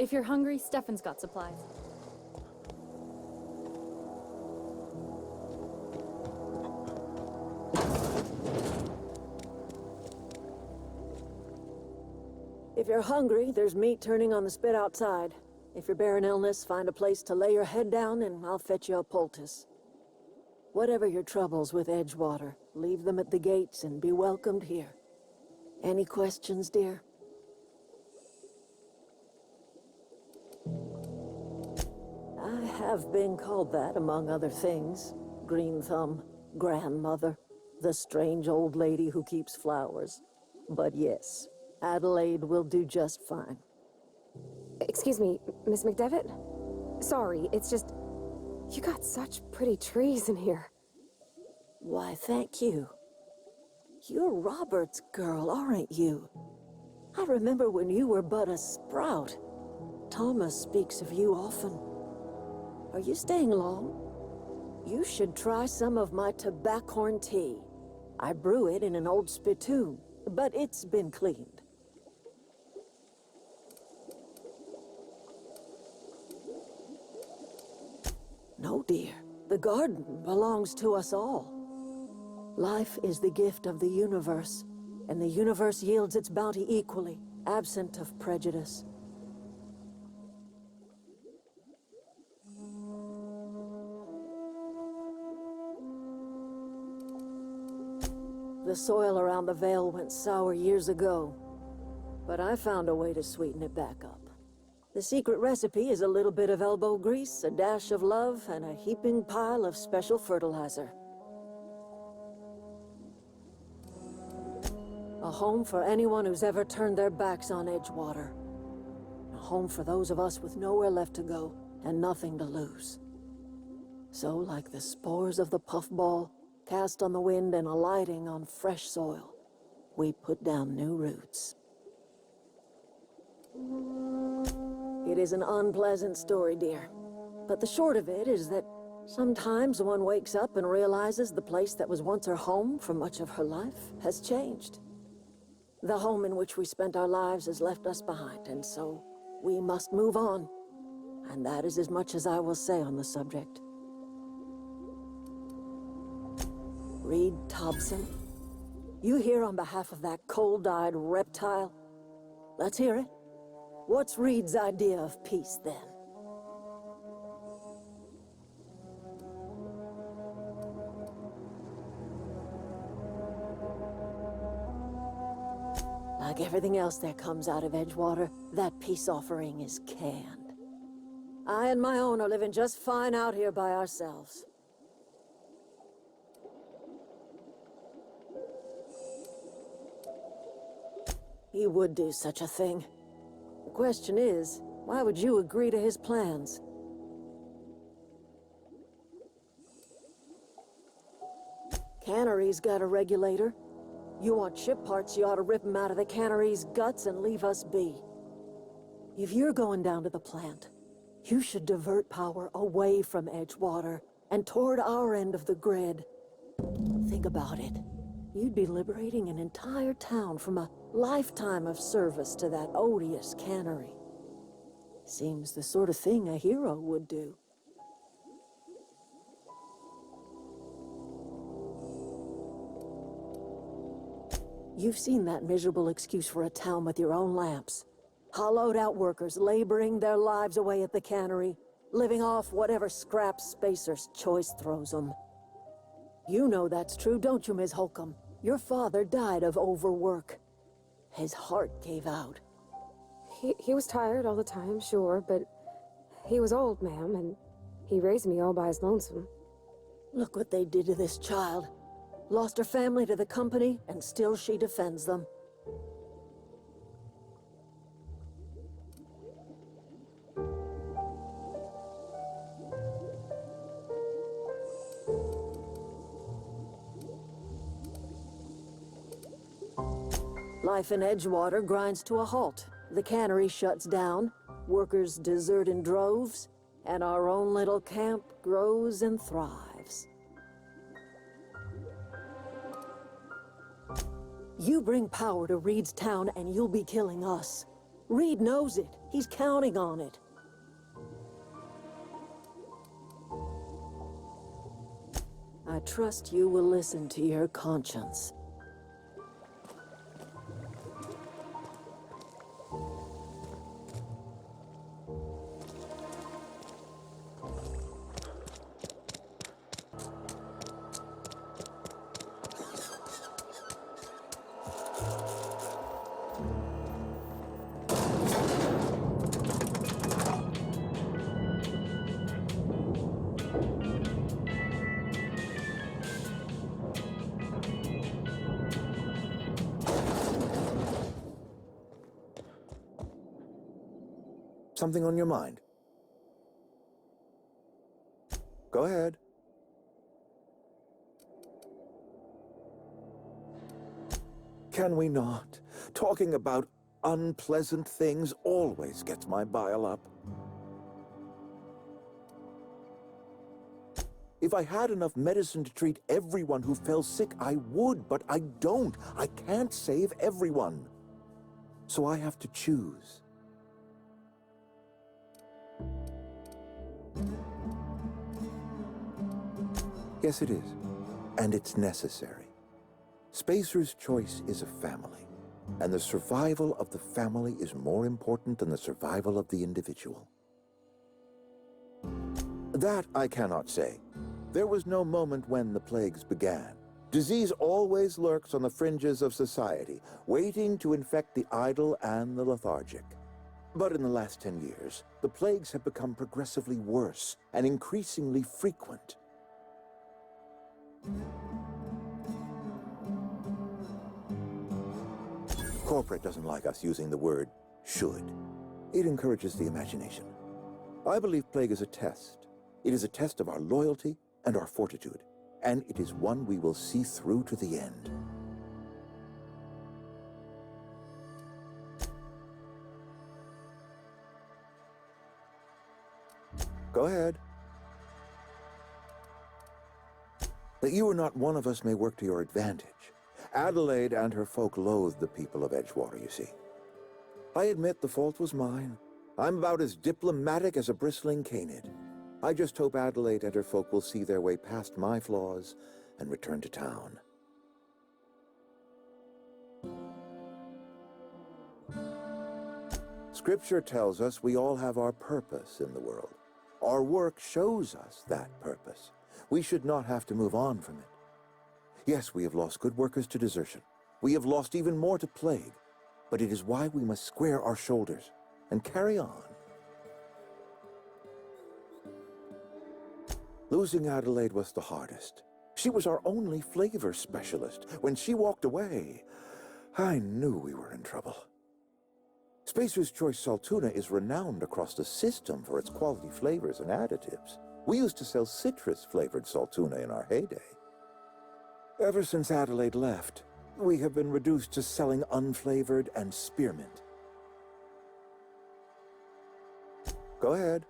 If you're hungry, Stefan's got supplies. If you're hungry, there's meat turning on the spit outside. If you're bearing illness, find a place to lay your head down and I'll fetch you a poultice. Whatever your troubles with Edgewater, leave them at the gates and be welcomed here. Any questions, dear? I have been called that, among other things. Green Thumb, grandmother, the strange old lady who keeps flowers. But yes, Adelaide will do just fine. Excuse me, Miss McDevitt? Sorry, it's just... You got such pretty trees in here. Why, thank you. You're Robert's girl, aren't you? I remember when you were but a sprout. Thomas speaks of you often. Are you staying long? You should try some of my tobaccorn tea. I brew it in an old spittoon, but it's been cleaned. No, dear. The garden belongs to us all. Life is the gift of the universe, and the universe yields its bounty equally, absent of prejudice. The soil around the Vale went sour years ago, but I found a way to sweeten it back up. The secret recipe is a little bit of elbow grease, a dash of love, and a heaping pile of special fertilizer. A home for anyone who's ever turned their backs on Edgewater. A home for those of us with nowhere left to go and nothing to lose. So, like the spores of the puffball, cast on the wind and alighting on fresh soil, we put down new roots. It is an unpleasant story, dear. But the short of it is that sometimes one wakes up and realizes the place that was once her home for much of her life has changed. The home in which we spent our lives has left us behind, and so we must move on. And that is as much as I will say on the subject. Reed Thompson, you here on behalf of that cold-eyed reptile? Let's hear it. What's Reed's idea of peace, then? Like everything else that comes out of Edgewater, that peace offering is canned. I and my own are living just fine out here by ourselves. He would do such a thing. The question is, why would you agree to his plans? Cannery's got a regulator. You want ship parts, you ought to rip them out of the cannery's guts and leave us be. If you're going down to the plant, you should divert power away from Edgewater and toward our end of the grid. Think about it. You'd be liberating an entire town from a lifetime of service to that odious cannery. Seems the sort of thing a hero would do. You've seen that miserable excuse for a town with your own lamps. Hollowed-out workers laboring their lives away at the cannery, living off whatever scraps Spacer's choice throws them. You know that's true, don't you, Ms. Holcomb? Your father died of overwork. His heart gave out. He was tired all the time, sure, but he was old, ma'am, and he raised me all by his lonesome. Look what they did to this child. Lost her family to the company, and still she defends them. Life in Edgewater grinds to a halt. The cannery shuts down, workers desert in droves, and our own little camp grows and thrives. You bring power to Reed's town and you'll be killing us. Reed knows it. He's counting on it. I trust you will listen to your conscience. Something on your mind? Go ahead. Can we not? Talking about unpleasant things always gets my bile up. If I had enough medicine to treat everyone who fell sick, I would, but I don't. I can't save everyone. So I have to choose. Yes, it is. And it's necessary. Spacer's choice is a family, and the survival of the family is more important than the survival of the individual. That I cannot say. There was no moment when the plagues began. Disease always lurks on the fringes of society, waiting to infect the idle and the lethargic. But in the last 10 years, the plagues have become progressively worse and increasingly frequent. Corporate doesn't like us using the word should. It encourages the imagination. I believe plague is a test. It is a test of our loyalty and our fortitude, and it is one we will see through to the end. Go ahead. That you are not one of us may work to your advantage. Adelaide and her folk loathe the people of Edgewater, you see. I admit the fault was mine. I'm about as diplomatic as a bristling canid. I just hope Adelaide and her folk will see their way past my flaws and return to town. Scripture tells us we all have our purpose in the world. Our work shows us that purpose. We should not have to move on from it. Yes, we have lost good workers to desertion. We have lost even more to plague. But it is why we must square our shoulders and carry on. Losing Adelaide was the hardest. She was our only flavor specialist. When she walked away, I knew we were in trouble. Spacer's Choice Saltuna is renowned across the system for its quality flavors and additives. We used to sell citrus-flavored Saltuna in our heyday. Ever since Adelaide left, we have been reduced to selling unflavored and spearmint. Go ahead.